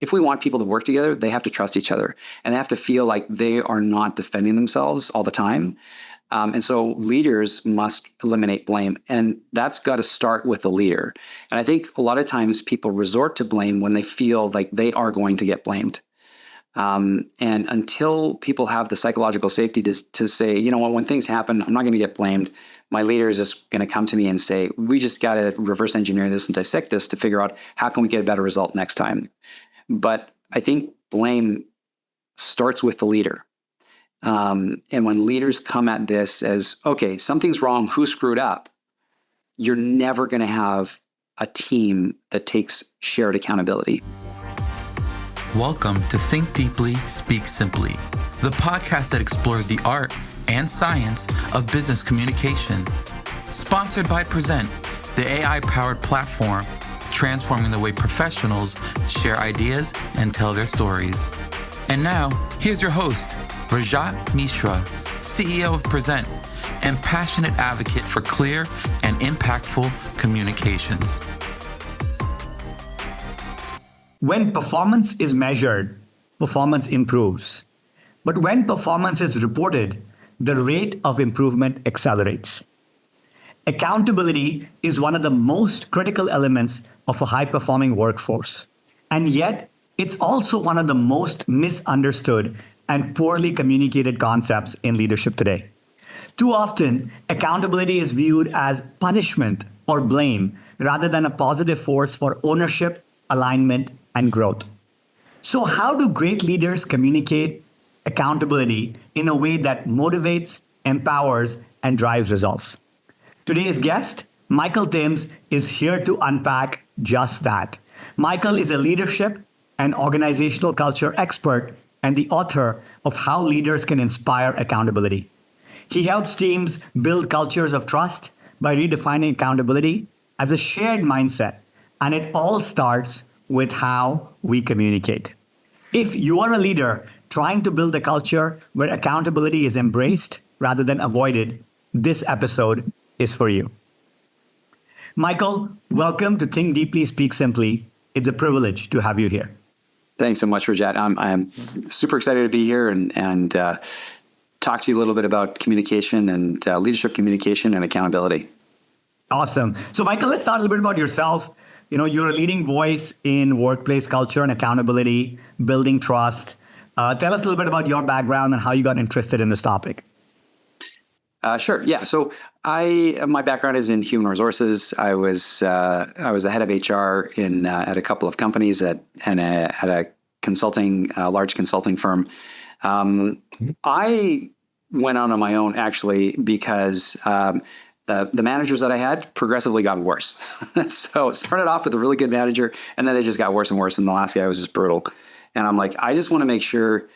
if we want people to work together, they have to trust each other and they have to feel like they are not defending themselves all the time. And so leaders must eliminate blame. And that's got to start with the leader. And I think a lot of times people resort to blame when they feel like they are going to get blamed. And until people have the psychological safety to say, you know what, when things happen, I'm not going to get blamed. My leader is just going to come to me and say, we just got to reverse engineer this and dissect this to figure out how can we get a better result next time. But I think blame starts with the leader. And when leaders come at this as, okay, something's wrong, who screwed up? You're never going to have a team that takes shared accountability. Welcome to Think Deeply, Speak Simply, the podcast that explores the art and science of business communication. Sponsored by Prezent, the AI-powered platform transforming the way professionals share ideas and tell their stories. And now, here's your host, Rajat Mishra, CEO of Prezent and passionate advocate for clear and impactful communications. When performance is measured, performance improves. But when performance is reported, the rate of improvement accelerates. Accountability is one of the most critical elements of a high-performing workforce. And yet, it's also one of the most misunderstood and poorly communicated concepts in leadership today. Too often, accountability is viewed as punishment or blame rather than a positive force for ownership, alignment, and growth. So how do great leaders communicate accountability in a way that motivates, empowers, and drives results? Today's guest, Michael Timms, is here to unpack just that. Michael is a leadership and organizational culture expert and the author of How Leaders Can Inspire Accountability. He helps teams build cultures of trust by redefining accountability as a shared mindset, and it all starts with how we communicate. If you are a leader trying to build a culture where accountability is embraced rather than avoided, this episode is for you. Michael, welcome to Think Deeply, Speak Simply. It's a privilege to have you here. Thanks so much, Rajat. I'm super excited to be here and talk to you a little bit about communication and leadership communication and accountability. Awesome. So, Michael, let's start a little bit about yourself. You know, you're a leading voice in workplace culture and accountability, building trust. Tell us a little bit about your background and how you got interested in this topic. Sure. Yeah. So my background is in human resources. I was a head of HR at a couple of companies at a large consulting firm. I went on my own actually because the managers that I had progressively got worse. So it started off with a really good manager, and then they just got worse and worse. And the last guy was just brutal. And I'm like, I just want to make sure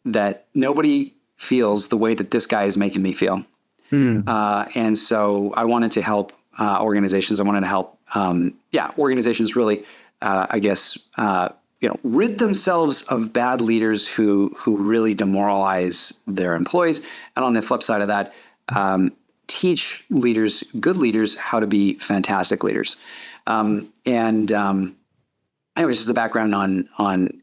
that nobody feels the way that this guy is making me feel. And so I wanted to help organizations. I wanted to help, organizations really, rid themselves of bad leaders who really demoralize their employees. And on the flip side of that, teach leaders, good leaders, how to be fantastic leaders. Anyways, just the background on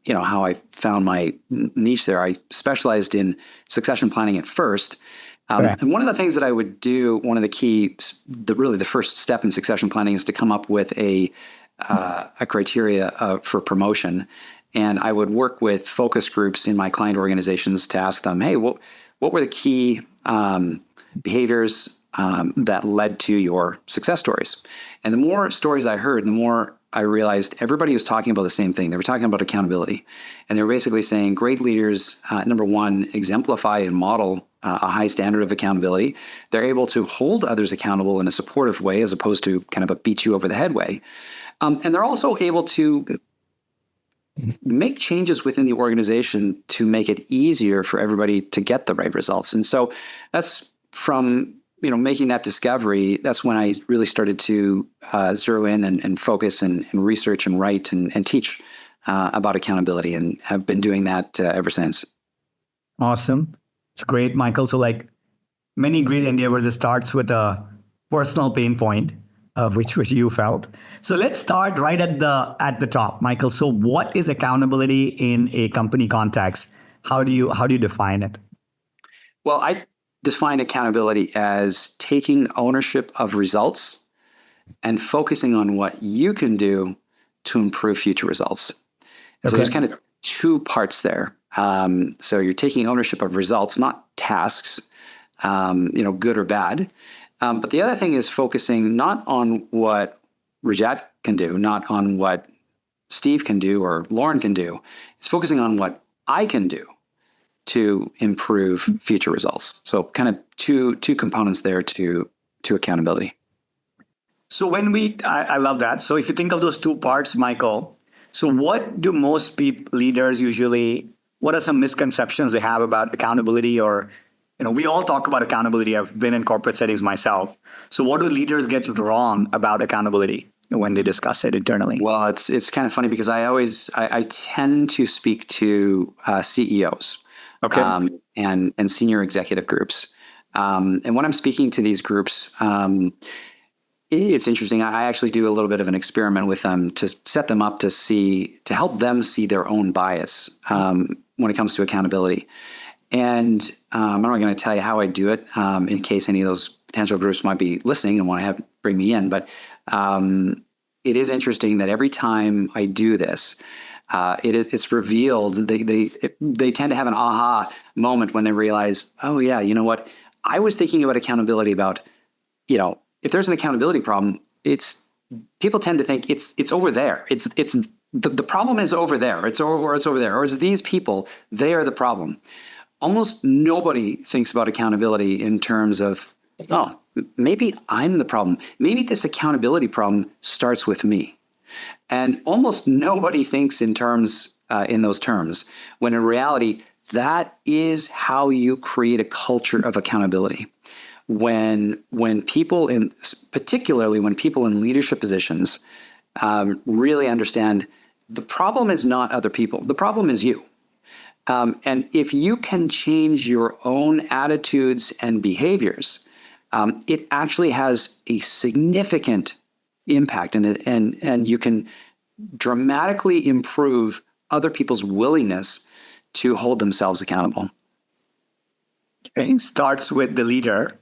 how I found my niche there. I specialized in succession planning at first. And one of the things that I would do, one of the keys, the first step in succession planning is to come up with a criteria for promotion. And I would work with focus groups in my client organizations to ask them, hey, what were the key behaviors that led to your success stories? And the more stories I heard, the more I realized everybody was talking about the same thing. They were talking about accountability. And they were basically saying great leaders, number one, exemplify and model a high standard of accountability. They're able to hold others accountable in a supportive way as opposed to kind of a beat you over the head way. And they're also able to make changes within the organization to make it easier for everybody to get the right results. And so that's from making that discovery, that's when I really started to zero in and focus and research and write and teach about accountability, and have been doing that ever since. Awesome. It's great, Michael. So like many great endeavors, it starts with a personal pain point which you felt. So let's start right at the top, Michael. So what is accountability in a company context? How do you define it? Well, I define accountability as taking ownership of results and focusing on what you can do to improve future results. So there's kind of two parts there. So you're taking ownership of results, not tasks, good or bad. But the other thing is focusing not on what Rajat can do, not on what Steve can do or Lauren can do. It's focusing on what I can do to improve future results. So kind of two components there to accountability. So I love that. So if you think of those two parts, Michael, so what do most leaders usually, what are some misconceptions they have about accountability? Or, we all talk about accountability. I've been in corporate settings myself. So what do leaders get wrong about accountability when they discuss it internally? Well, it's kind of funny because I tend to speak to CEOs. Okay. And senior executive groups. And when I'm speaking to these groups, it's interesting. I actually do a little bit of an experiment with them to set them up to help them see their own bias when it comes to accountability. And I'm not going to tell you how I do it in case any of those potential groups might be listening and want to bring me in. But it is interesting that every time I do this, it's revealed. They tend to have an aha moment when they realize, oh yeah, you know what? I was thinking about accountability about, if there's an accountability problem, people tend to think it's over there. It's the problem is over there. It's over there, or it's these people. They are the problem. Almost nobody thinks about accountability in terms of, oh, maybe I'm the problem. Maybe this accountability problem starts with me. And almost nobody thinks in those terms, when in reality, that is how you create a culture of accountability. When people particularly when people in leadership positions really understand the problem is not other people, the problem is you. And if you can change your own attitudes and behaviors, it actually has a significant impact, and you can dramatically improve other people's willingness to hold themselves accountable. Okay, starts with the leader.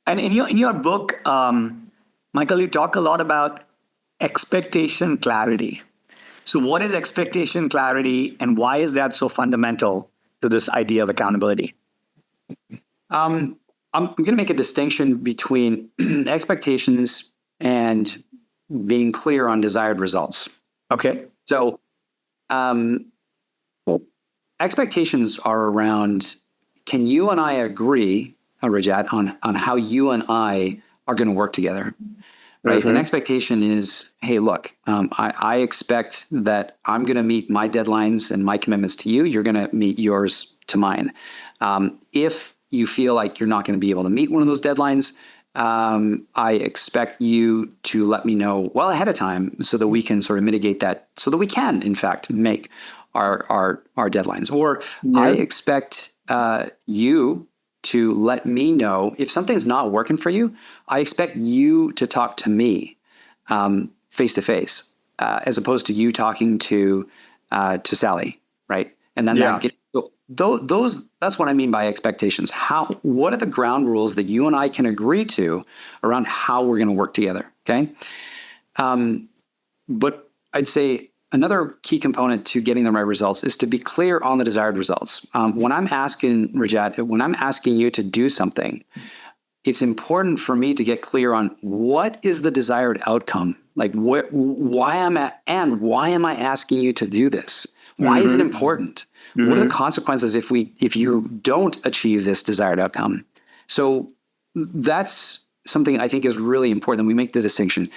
And in your book, Michael, you talk a lot about expectation clarity. So what is expectation clarity, and why is that so fundamental to this idea of accountability? I'm going to make a distinction between expectations and being clear on desired results. Okay. So expectations are around, can you and I agree, Rajat, on how you and I are going to work together? Right. Mm-hmm. An expectation is, hey, look, I expect that I'm going to meet my deadlines and my commitments to you. You're going to meet yours to mine. If you feel like you're not going to be able to meet one of those deadlines, I expect you to let me know well ahead of time so that we can sort of mitigate that, so that we can, in fact, make our deadlines. Or I expect you to let me know if something's not working for you. I expect you to talk to me face to face, as opposed to you talking to Sally, right? And then that's what I mean by expectations. What are the ground rules that you and I can agree to around how we're going to work together? Okay. But I'd say another key component to getting the right results is to be clear on the desired results. When I'm asking Rajat, when I'm asking you to do something, it's important for me to get clear on what is the desired outcome. Like why am I asking you to do this? Why is it important? Mm-hmm. What are the consequences if you don't achieve this desired outcome? So that's something I think is really important. We make the distinction.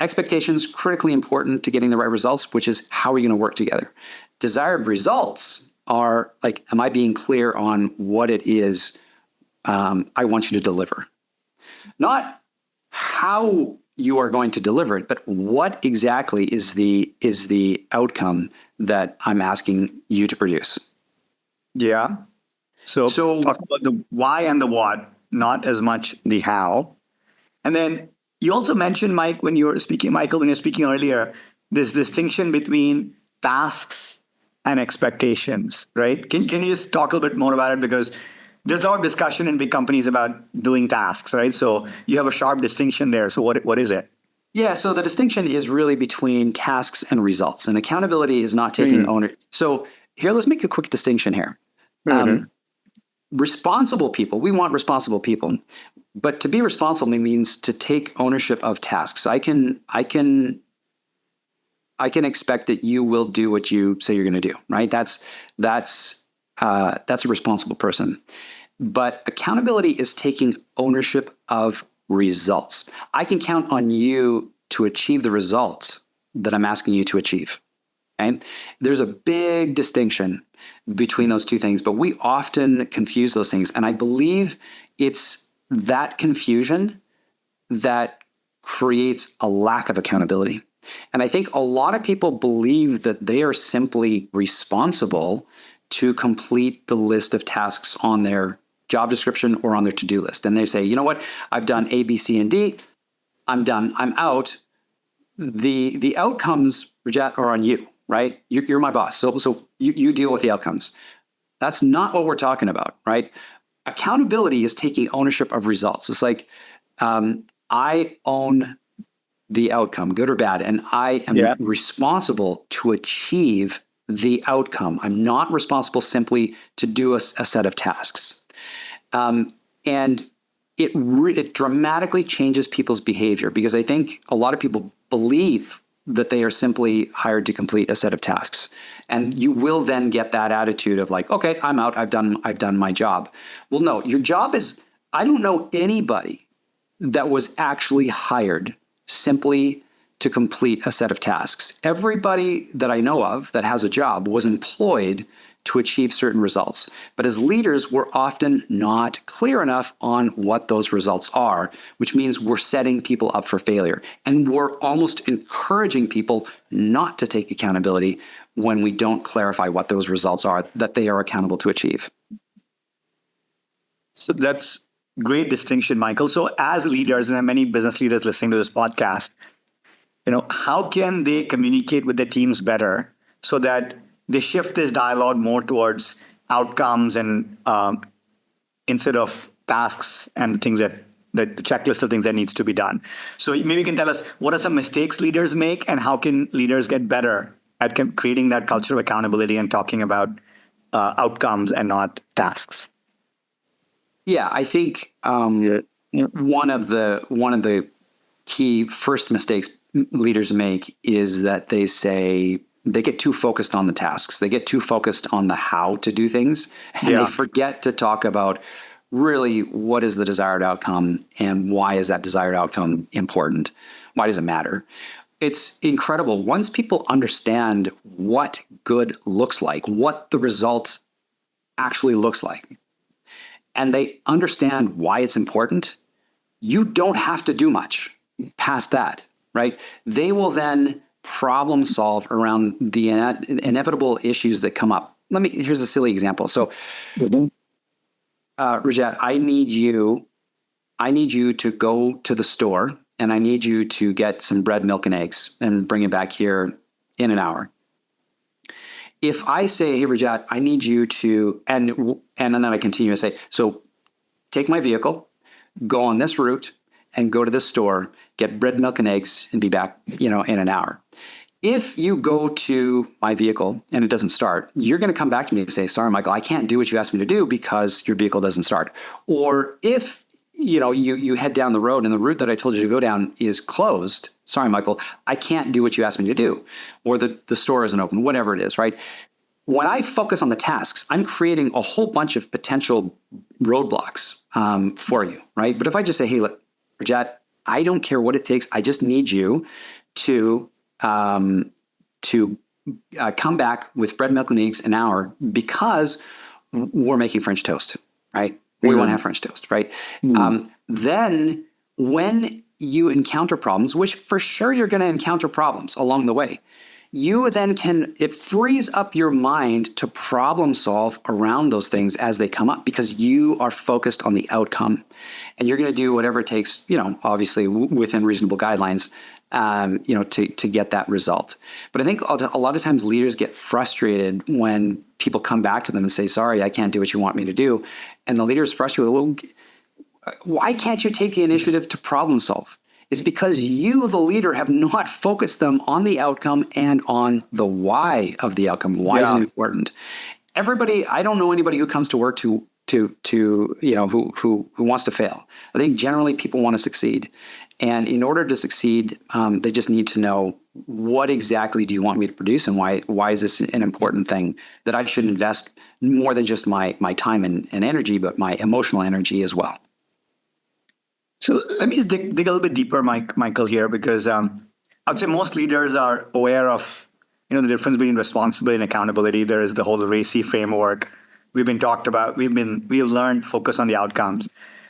Expectations, critically important to getting the right results, which is how are we going to work together? Desired results are like, am I being clear on what it is I want you to deliver? Not how you are going to deliver it, but what exactly is the outcome that I'm asking you to produce? Yeah. So talk about the why and the what, not as much the how. And then You also mentioned, Michael, when you're speaking earlier, this distinction between tasks and expectations, right? Can you just talk a little bit more about it? Because there's a lot of discussion in big companies about doing tasks, right? So you have a sharp distinction there. So what is it? Yeah, so the distinction is really between tasks and results, and accountability is not taking ownership. So here, let's make a quick distinction here. Responsible people, we want responsible people, but to be responsible means to take ownership of tasks. I can expect that you will do what you say you're going to do, right? That's a responsible person. But accountability is taking ownership of results. I can count on you to achieve the results that I'm asking you to achieve. Okay? There's a big distinction between those two things, but we often confuse those things. And I believe it's that confusion that creates a lack of accountability. And I think a lot of people believe that they are simply responsible to complete the list of tasks on their job description or on their to-do list. And they say, you know what, I've done A, B, C, and D. I'm done. I'm out. The outcomes, Rajat, are on you, right? You're my boss. So you deal with the outcomes. That's not what we're talking about, right? Accountability is taking ownership of results. It's like I own the outcome, good or bad, and I am responsible to achieve the outcome. I'm not responsible simply to do a set of tasks. And it dramatically changes people's behavior, because I think a lot of people believe that they are simply hired to complete a set of tasks. And you will then get that attitude of like, okay, I'm out. I've done my job. Well, no, your job is, I don't know anybody that was actually hired simply to complete a set of tasks. Everybody that I know of that has a job was employed to achieve certain results. But as leaders, we're often not clear enough on what those results are, which means we're setting people up for failure. And we're almost encouraging people not to take accountability when we don't clarify what those results are that they are accountable to achieve. So that's great distinction, Michael. So as leaders, and there are many business leaders listening to this podcast, how can they communicate with their teams better so that they shift this dialogue more towards outcomes and instead of tasks and things that the checklist of things that needs to be done. So maybe you can tell us, what are some mistakes leaders make, and how can leaders get better at creating that culture of accountability and talking about outcomes and not tasks? Yeah, I think one of the key first mistakes leaders make is that they get too focused on the tasks. They get too focused on the how to do things, and they forget to talk about really what is the desired outcome and why is that desired outcome important? Why does it matter? It's incredible. Once people understand what good looks like, what the result actually looks like, and they understand why it's important, you don't have to do much past that, right? They will then problem solve around the inevitable issues that come up. Here's a silly example. So, Rajat, I need you to go to the store, and I need you to get some bread, milk, and eggs and bring it back here in an hour. If I say, hey, Rajat, I need you to, and then I continue to say, so take my vehicle, go on this route, and go to this store, get bread, milk, and eggs, and be back, in an hour. If you go to my vehicle and it doesn't start, you're going to come back to me and say, sorry, Michael, I can't do what you asked me to do because your vehicle doesn't start. Or if, you head down the road and the route that I told you to go down is closed, sorry, Michael, I can't do what you asked me to do. Or the store isn't open, whatever it is, right? When I focus on the tasks, I'm creating a whole bunch of potential roadblocks for you, right? But if I just say, hey, look, Rajat, I don't care what it takes. I just need you to come back with bread, milk, and eggs an hour because we're making French toast, right? We want to have French toast, right? Then when you encounter problems, which for sure you're going to encounter problems along the way, you then it frees up your mind to problem solve around those things as they come up, because you are focused on the outcome, and you're going to do whatever it takes, obviously within reasonable guidelines, to get that result. But I think a lot of times leaders get frustrated when people come back to them and say, sorry, I can't do what you want me to do. And the leader is frustrated. Well, why can't you take the initiative to problem solve? It's because you, the leader, have not focused them on the outcome and on the why of the outcome. Why is it important? Everybody, I don't know anybody who comes to work who wants to fail. I think generally people want to succeed. And in order to succeed, they just need to know, what exactly do you want me to produce, and why is this an important thing that I should invest more than just my time and energy, but my emotional energy as well. So let me just dig a little bit deeper, Michael, here, because I'd say most leaders are aware of the difference between responsibility and accountability. There is the whole RACI framework we've learned focus on the outcomes.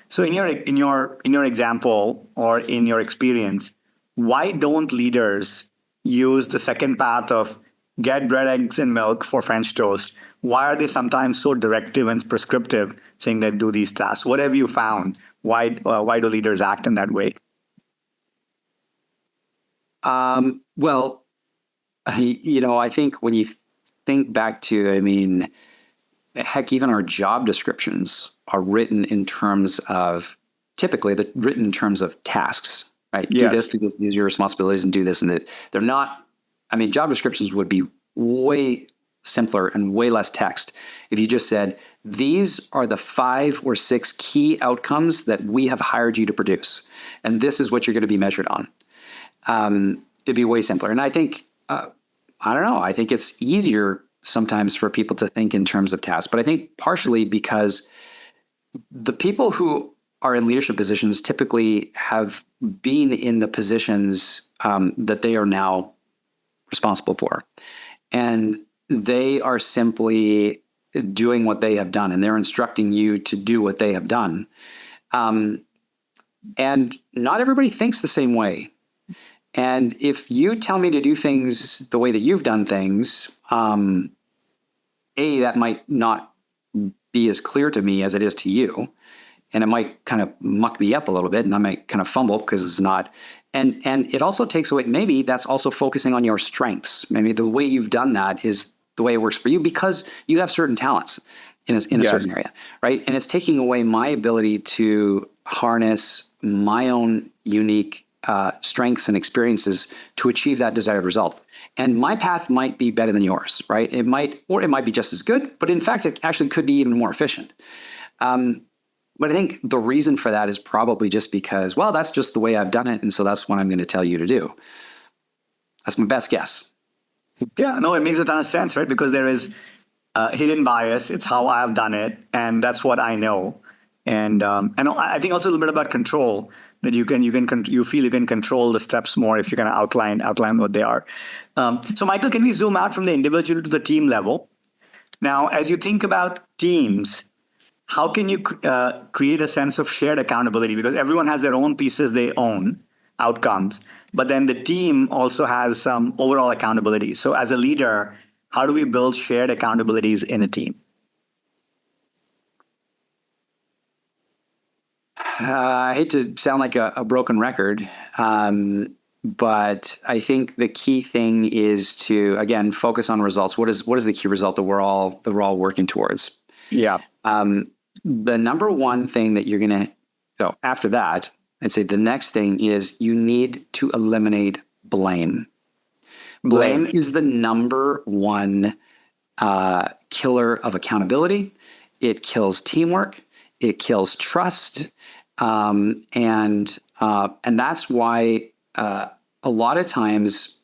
So in your example, or in your experience, why don't leaders use the second path of get bread, eggs, and milk for French toast? Why are they sometimes so directive and prescriptive, saying that do these tasks? What have you found? Why do leaders act in that way? Well, I think when you think back to, heck, even our job descriptions are written in terms of, typically written in terms of tasks, right? Yes. Do this, these are your responsibilities, and do this. And that they're not, job descriptions would be way simpler and way less text if you just said, these are the 5 or 6 key outcomes that we have hired you to produce, and this is what you're going to be measured on. It'd be way simpler. And I think, I don't know, I think it's easier sometimes for people to think in terms of tasks, but I think partially because the people who are in leadership positions typically have been in the positions that they are now responsible for. And they are simply doing what they have done, and they're instructing you to do what they have done. And not everybody thinks the same way. And if you tell me to do things the way that you've done things, that might not be as clear to me as it is to you. And it might kind of muck me up a little bit, and I might kind of fumble because it's not. And it also takes away, maybe that's also focusing on your strengths. Maybe the way you've done that is the way it works for you because you have certain talents in a certain area, right? And it's taking away my ability to harness my own unique strengths and experiences to achieve that desired result. And my path might be better than yours, right? It might be just as good, but in fact, it actually could be even more efficient. But I think the reason for that is probably just because, well, that's just the way I've done it, and so that's what I'm going to tell you to do. That's my best guess. Yeah, no, it makes a ton of sense, right? Because there is hidden bias. It's how I've done it, and that's what I know. And I think also a little bit about control, that you feel you can control the steps more if you can outline what they are. So Michael, can we zoom out from the individual to the team level? Now, as you think about teams, how can you create a sense of shared accountability? Because everyone has their own pieces they own, outcomes, but then the team also has some overall accountability. So as a leader, how do we build shared accountabilities in a team? I hate to sound like a broken record, but I think the key thing is to, again, focus on results. What is the key result that we're all working towards? Yeah. The number one thing that you're going to, so after that, I'd say the next thing is you need to eliminate blame. Blame is the number one killer of accountability. It kills teamwork. It kills trust. And that's why a lot of times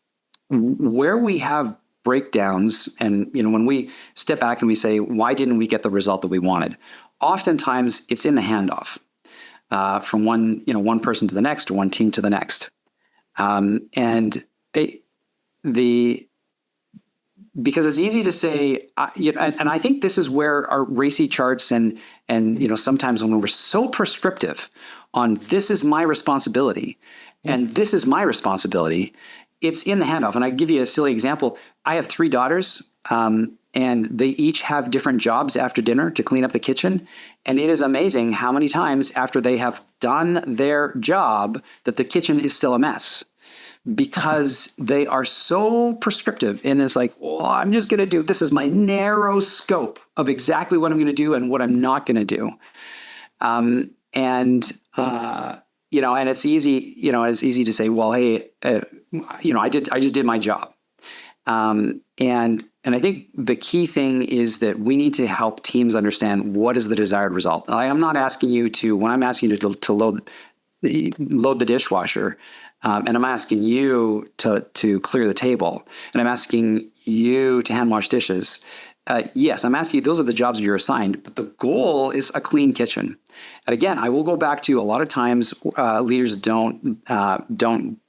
where we have breakdowns, and when we step back and we say, why didn't we get the result that we wanted? Oftentimes it's in the handoff from one person to the next, or one team to the next. Because it's easy to say, and I think this is where our RACI charts and sometimes when we're so prescriptive on this is my responsibility and this is my responsibility, it's in the handoff. And I give you a silly example. I have 3 daughters, and they each have different jobs after dinner to clean up the kitchen. And it is amazing how many times after they have done their job that the kitchen is still a mess, because they are so prescriptive. And it's like, oh, I'm just going to do, this is my narrow scope of exactly what I'm going to do and what I'm not going to do. And it's easy, it's easy to say, well, hey, I just did my job. And I think the key thing is that we need to help teams understand what is the desired result. I'm not asking you to, when I'm asking you to load the dishwasher, and I'm asking you to clear the table, and I'm asking you to hand wash dishes. Yes, I'm asking you, those are the jobs you're assigned, but the goal is a clean kitchen. And again, I will go back to, a lot of times leaders don't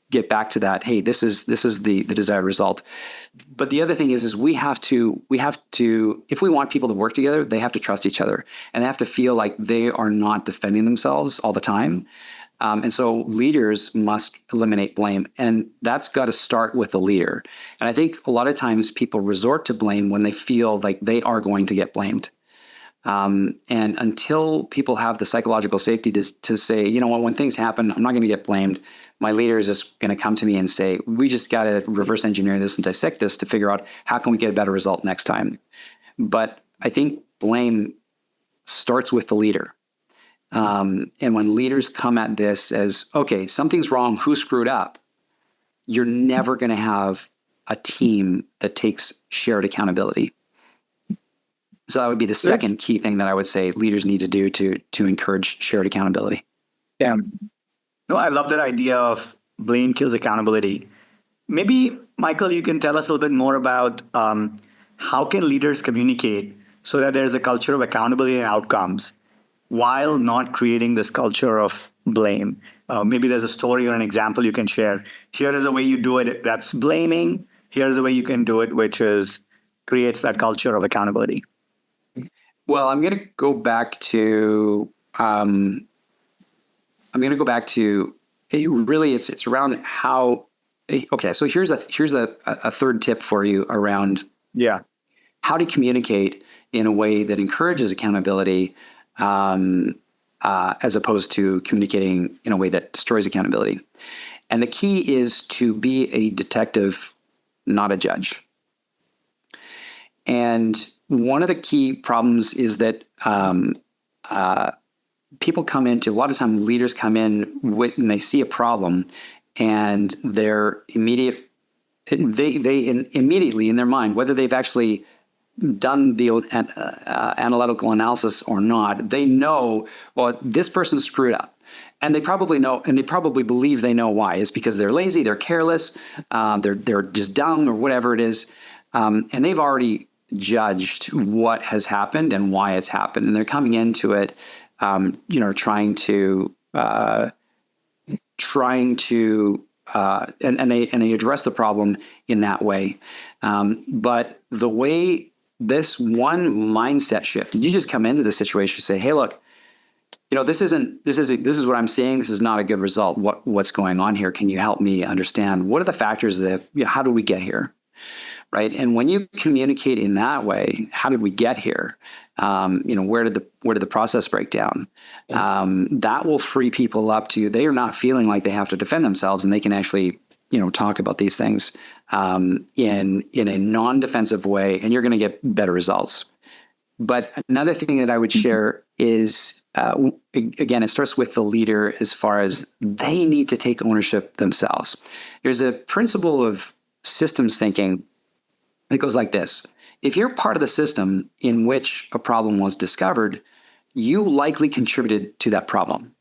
get back to that. Hey, this is the desired result. But the other thing is we have to, if we want people to work together, they have to trust each other, and they have to feel like they are not defending themselves all the time. And so leaders must eliminate blame, and that's got to start with the leader. And I think a lot of times people resort to blame when they feel like they are going to get blamed. And until people have the psychological safety to say, you know what, when things happen, I'm not going to get blamed. My leader is just going to come to me and say, we just got to reverse engineer this and dissect this to figure out how can we get a better result next time. But I think blame starts with the leader. And when leaders come at this as, okay, something's wrong, who screwed up? You're never going to have a team that takes shared accountability. So that would be the second key thing that I would say leaders need to do to encourage shared accountability. Yeah. No, I love that idea of blame kills accountability. Maybe, Michael, you can tell us a little bit more about how can leaders communicate so that there's a culture of accountability and outcomes while not creating this culture of blame. Maybe there's a story or an example you can share. Here is a way you do it that's blaming. Here's a way you can do it, which is creates that culture of accountability. Well, I'm going to go back to it's around how. Okay, so here's a third tip for you around how to communicate in a way that encourages accountability, as opposed to communicating in a way that destroys accountability. And the key is to be a detective, not a judge. And one of the key problems is that people come into, a lot of time leaders come in and they see a problem, and they're immediately in their mind, whether they've actually done the analytical analysis or not, they know, well, this person screwed up. And they probably know, and they probably believe they know why. It's because they're lazy, they're careless, they're just dumb, or whatever it is. And they've already judged what has happened and why it's happened. And they're coming into it, trying to and they address the problem in that way. But the way this one mindset shift, you just come into the situation and say, hey, look, this is what I'm seeing. This is not a good result. What's going on here? Can you help me understand what are the factors that how did we get here? Right. And when you communicate in that way, how did we get here? Where did the process break down? That will free people up to, they are not feeling like they have to defend themselves, and they can actually, talk about these things in a non-defensive way, and you're going to get better results. But another thing that I would share is, again, it starts with the leader as far as they need to take ownership themselves. There's a principle of systems thinking that goes like this. If you're part of the system in which a problem was discovered, you likely contributed to that problem.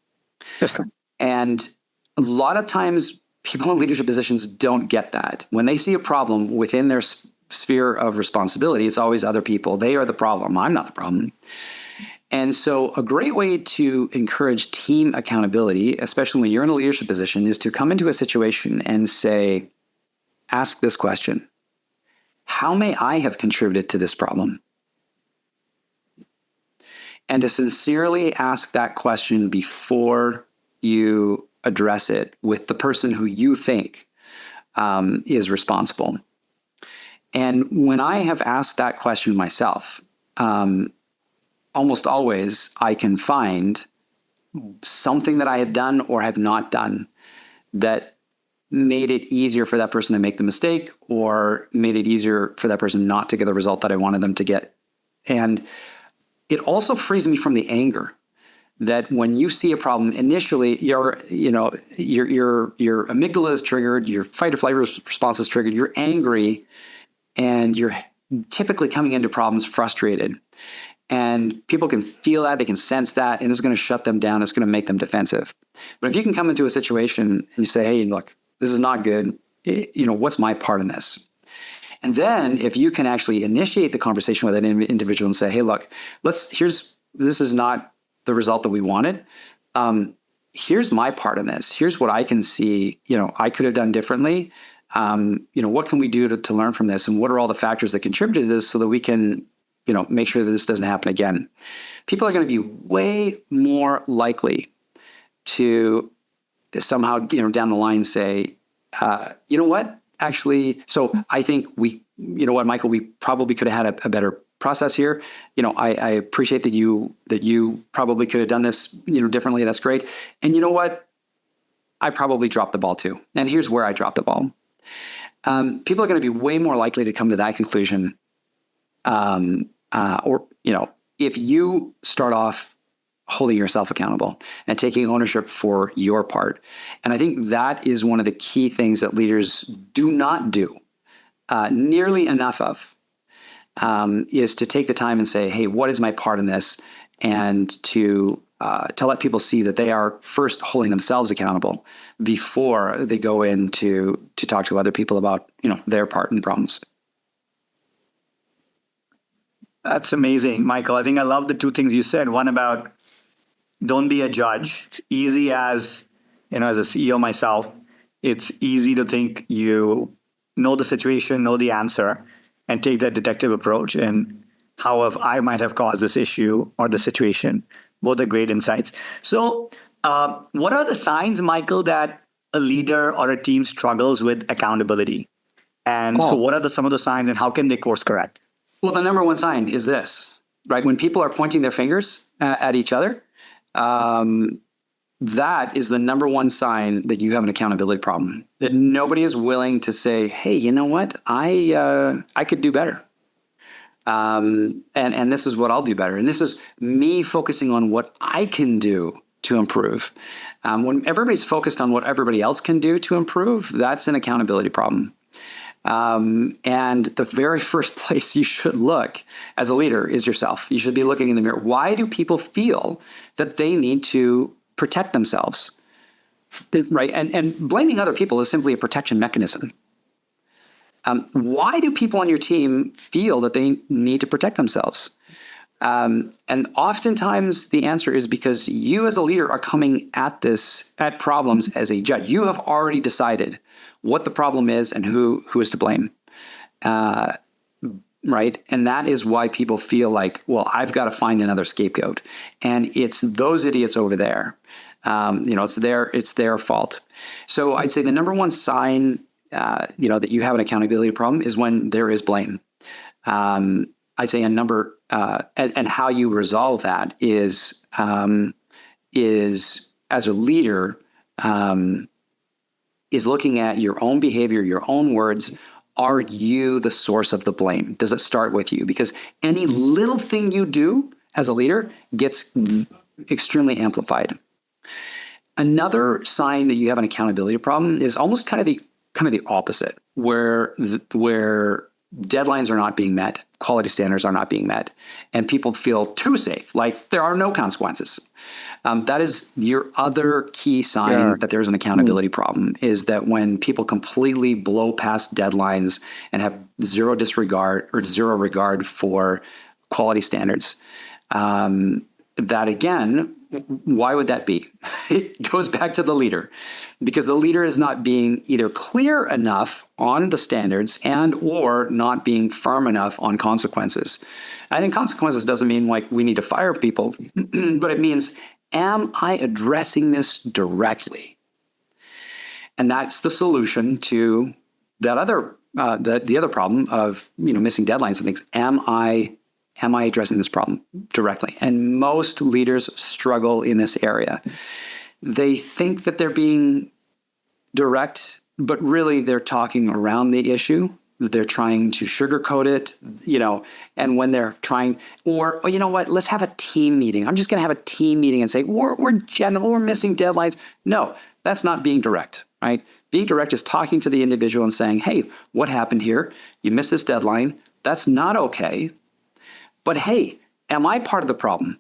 That's correct. And a lot of times people in leadership positions don't get that. When they see a problem within their sphere of responsibility, it's always other people. They are the problem. I'm not the problem. And so a great way to encourage team accountability, especially when you're in a leadership position, is to come into a situation and say, ask this question. How may I have contributed to this problem? And to sincerely ask that question before you address it with the person who you think is responsible? And when I have asked that question myself, almost always I can find something that I had done or have not done that made it easier for that person to make the mistake, or made it easier for that person not to get the result that I wanted them to get. And it also frees me from the anger that when you see a problem, initially your amygdala is triggered, your fight or flight response is triggered, you're angry, and you're typically coming into problems frustrated. And people can feel that, they can sense that, and it's going to shut them down. It's going to make them defensive. But if you can come into a situation and you say, hey, look, this is not good. What's my part in this? And then if you can actually initiate the conversation with an individual and say, hey, look, this is not the result that we wanted. Here's my part in this. Here's what I can see, I could have done differently. What can we do to learn from this? And what are all the factors that contribute to this so that we can, make sure that this doesn't happen again? People are going to be way more likely to somehow, down the line say, you know what, actually, so I think Michael, we probably could have had a better process here. I appreciate that you probably could have done this, differently. That's great. And you know what? I probably dropped the ball too. And here's where I dropped the ball. People are going to be way more likely to come to that conclusion. If you start off holding yourself accountable and taking ownership for your part. And I think that is one of the key things that leaders do not do nearly enough of, is to take the time and say, hey, what is my part in this? And to let people see that they are first holding themselves accountable before they go in to talk to other people about, their part in problems. That's amazing, Michael. I think I love the two things you said. One about don't be a judge. It's easy as a CEO myself, it's easy to think you know the situation, know the answer, and take that detective approach. And how I might have caused this issue or the situation. Both are great insights. So what are the signs, Michael, that a leader or a team struggles with accountability? And so what are some of the signs, and how can they course correct? Well, the number one sign is this, right? When people are pointing their fingers at each other, that is the number one sign that you have an accountability problem, that nobody is willing to say, hey, you know what? I could do better. And this is what I'll do better. And this is me focusing on what I can do to improve. When everybody's focused on what everybody else can do to improve, that's an accountability problem. And the very first place you should look as a leader is yourself. You should be looking in the mirror. Why do people feel that they need to protect themselves? Right? And blaming other people is simply a protection mechanism. Why do people on your team feel that they need to protect themselves? And oftentimes the answer is because you as a leader are coming at problems as a judge. You have already decided what the problem is and who is to blame. Right? And that is why people feel like, well, I've got to find another scapegoat. And it's those idiots over there. It's their fault. So I'd say the number one sign, that you have an accountability problem is when there is blame. I'd say and how you resolve that is as a leader, is looking at your own behavior, your own words. Are you the source of the blame? Does it start with you? Because any little thing you do as a leader gets extremely amplified. Another sign that you have an accountability problem is almost kind of the opposite, where deadlines are not being met, quality standards are not being met, and people feel too safe, like there are no consequences. That is your other key sign that there's an accountability problem, is that when people completely blow past deadlines and have zero regard for quality standards. That again, why would that be? It goes back to the leader, because the leader is not being either clear enough on the standards and or not being firm enough on consequences. I think consequences doesn't mean like we need to fire people, but it means, am I addressing this directly? And that's the solution to that other the other problem of missing deadlines and things. Am I addressing this problem directly? And most leaders struggle in this area. They think that they're being direct, but really they're talking around the issue. They're trying to sugarcoat it, and when they're trying, or you know what, let's have a team meeting. I'm just going to have a team meeting and say, we're missing deadlines. No, that's not being direct, right? Being direct is talking to the individual and saying, hey, what happened here? You missed this deadline. That's not okay. But hey, am I part of the problem?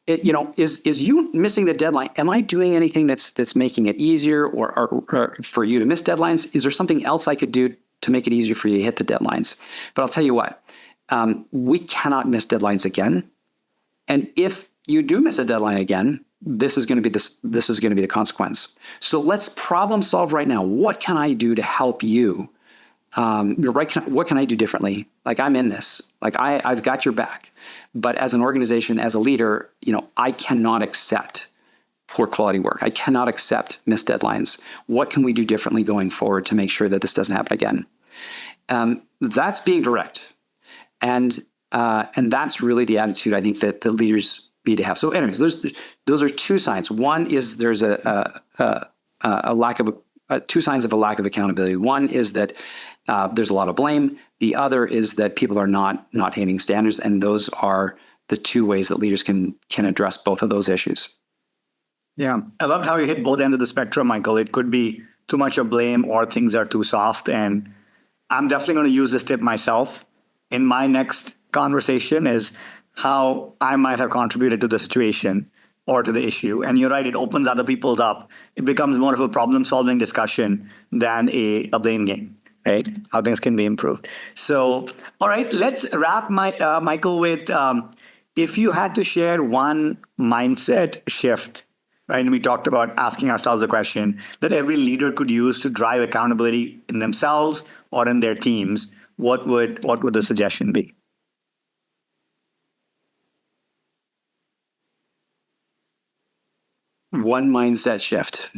Is you missing the deadline? Am I doing anything that's making it easier or for you to miss deadlines? Is there something else I could do to make it easier for you to hit the deadlines? But I'll tell you what, we cannot miss deadlines again. And if you do miss a deadline again, this is going to be the consequence. So let's problem solve right now. What can I do to help you? You're right. What can I do differently? Like, I'm in this. Like, I've got your back. But as an organization, as a leader, I cannot accept poor quality work. I cannot accept missed deadlines. What can we do differently going forward to make sure that this doesn't happen again? That's being direct, and that's really the attitude I think that the leaders need to have. So, anyways, those are two signs. One is there's a lack of two signs of a lack of accountability. One is that there's a lot of blame. The other is that people are not hitting standards, and those are the two ways that leaders can address both of those issues. Yeah, I loved how you hit both ends of the spectrum, Michael. It could be too much of blame or things are too soft, and I'm definitely going to use this tip myself in my next conversation, is how I might have contributed to the situation or to the issue. And you're right, it opens other people's up. It becomes more of a problem-solving discussion than a blame game, right? How things can be improved. So, all right, let's wrap, Michael, with if you had to share one mindset shift, right? And we talked about asking ourselves the question that every leader could use to drive accountability in themselves or in their teams. What would the suggestion be? One mindset shift.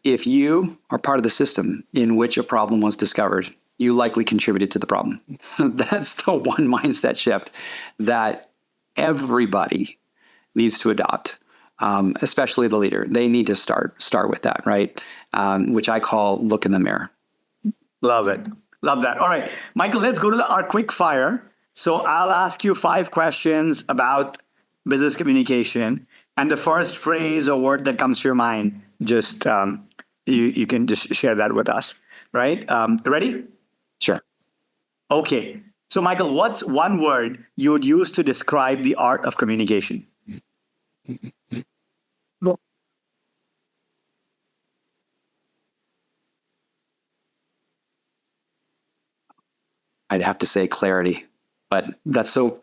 If you are part of the system in which a problem was discovered, you likely contributed to the problem. That's the one mindset shift that everybody needs to adopt, especially the leader. They need to start with that, right? Which I call look in the mirror. Love it. Love that. All right, Michael, let's go to our quick fire. So I'll ask you 5 questions about business communication. And the first phrase or word that comes to your mind, just you can just share that with us, right? Ready? Sure. Okay. So, Michael, what's one word you would use to describe the art of communication? I'd have to say clarity, but that's so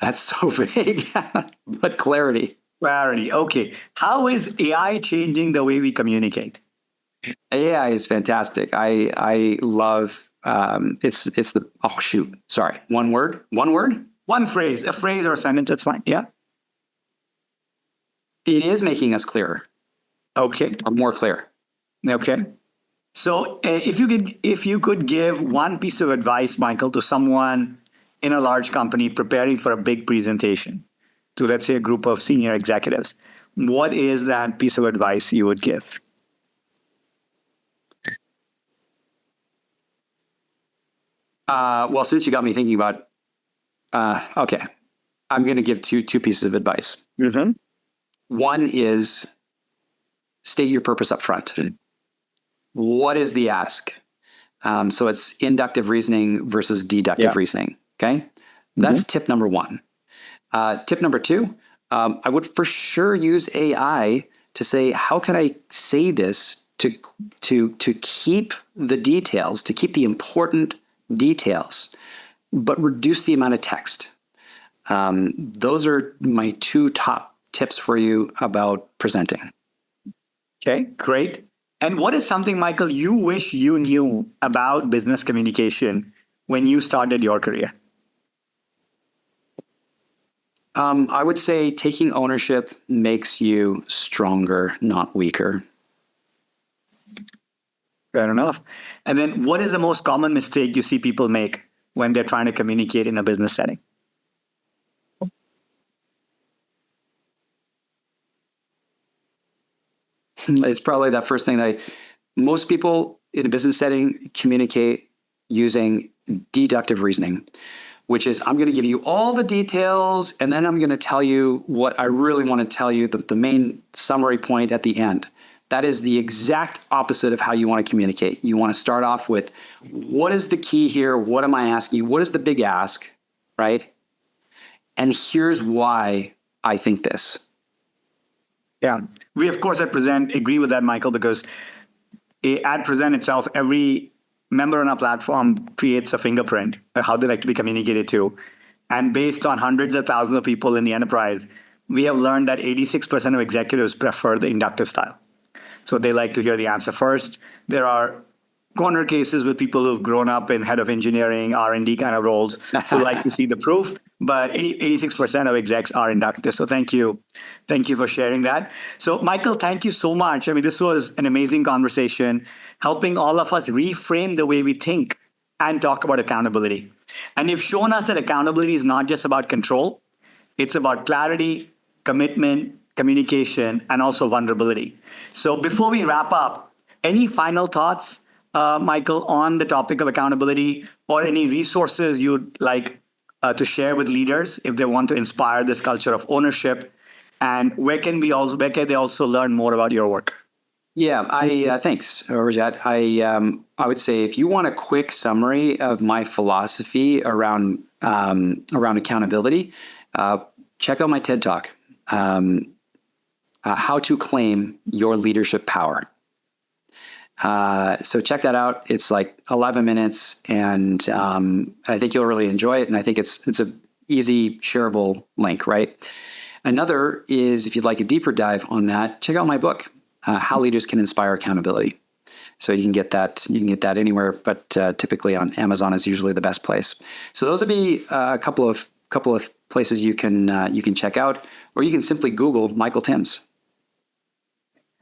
vague. But clarity. Clarity. Okay. How is AI changing the way we communicate? AI is fantastic. I love it's the sorry. One word? One phrase, a phrase or a sentence, that's fine. Yeah. It is making us clearer. Okay. Or more clear. Okay. So if you could give one piece of advice, Michael, to someone in a large company preparing for a big presentation, to, let's say, a group of senior executives, what is that piece of advice you would give? Well, since you got me thinking about, okay, I'm going to give two pieces of advice. Mm-hmm. One is state your purpose up front. What is the ask? So it's inductive reasoning versus deductive reasoning. Okay, that's tip number 1. Tip number 2, I would for sure use AI to say, how can I say this to keep the details, to keep the important details, but reduce the amount of text. Those are my 2 top tips for you about presenting. Okay, great. And what is something, Michael, you wish you knew about business communication when you started your career? I would say taking ownership makes you stronger, not weaker. Fair enough. And then what is the most common mistake you see people make when they're trying to communicate in a business setting? It's probably that first thing that most people in a business setting communicate using deductive reasoning, which is I'm going to give you all the details and then I'm going to tell you what I really want to tell you, the main summary point at the end. That is the exact opposite of how you want to communicate. You want to start off with what is the key here? What am I asking you? What is the big ask, right? And here's why I think this. Yeah. We, of course, at Prezent agree with that, Michael, because at Prezent itself, every member on our platform creates a fingerprint of how they like to be communicated to. And based on hundreds of thousands of people in the enterprise, we have learned that 86% of executives prefer the inductive style. So they like to hear the answer first. There are corner cases with people who've grown up in head of engineering, R&D kind of roles, so like to see the proof. But 86% of execs are inductive. So thank you. Thank you for sharing that. So Michael, thank you so much. I mean, this was an amazing conversation, helping all of us reframe the way we think and talk about accountability. And you've shown us that accountability is not just about control. It's about clarity, commitment, communication, and also vulnerability. So before we wrap up, any final thoughts, Michael, on the topic of accountability, or any resources you'd like to share with leaders if they want to inspire this culture of ownership? And where can they also learn more about your work? Yeah, thanks, Rajat. I would say if you want a quick summary of my philosophy around accountability, check out my TED Talk, How to Claim Your Leadership Power. So check that out. It's like 11 minutes, and I think you'll really enjoy it. And I think it's a easy shareable link, right? Another is, if you'd like a deeper dive on that, check out my book, How Leaders Can Inspire Accountability. So you can get that anywhere, but typically on Amazon is usually the best place. So those would be a couple of places you can check out, or you can simply Google Michael Timms.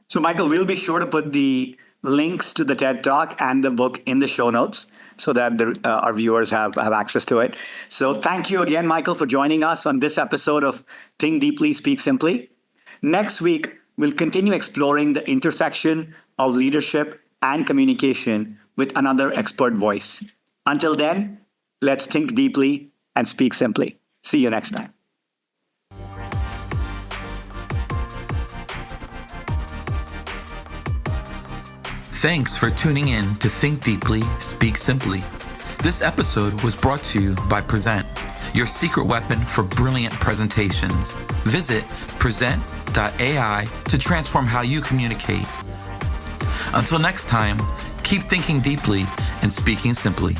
So Michael, we'll be sure to put the links to the TED Talk and the book in the show notes so that our viewers have access to it. So thank you again, Michael, for joining us on this episode of Think Deeply, Speak Simply. Next week, we'll continue exploring the intersection of leadership and communication with another expert voice. Until then, let's think deeply and speak simply. See you next time. Thanks for tuning in to Think Deeply, Speak Simply. This episode was brought to you by Prezent, your secret weapon for brilliant presentations. Visit Prezent.ai to transform how you communicate. Until next time, keep thinking deeply and speaking simply.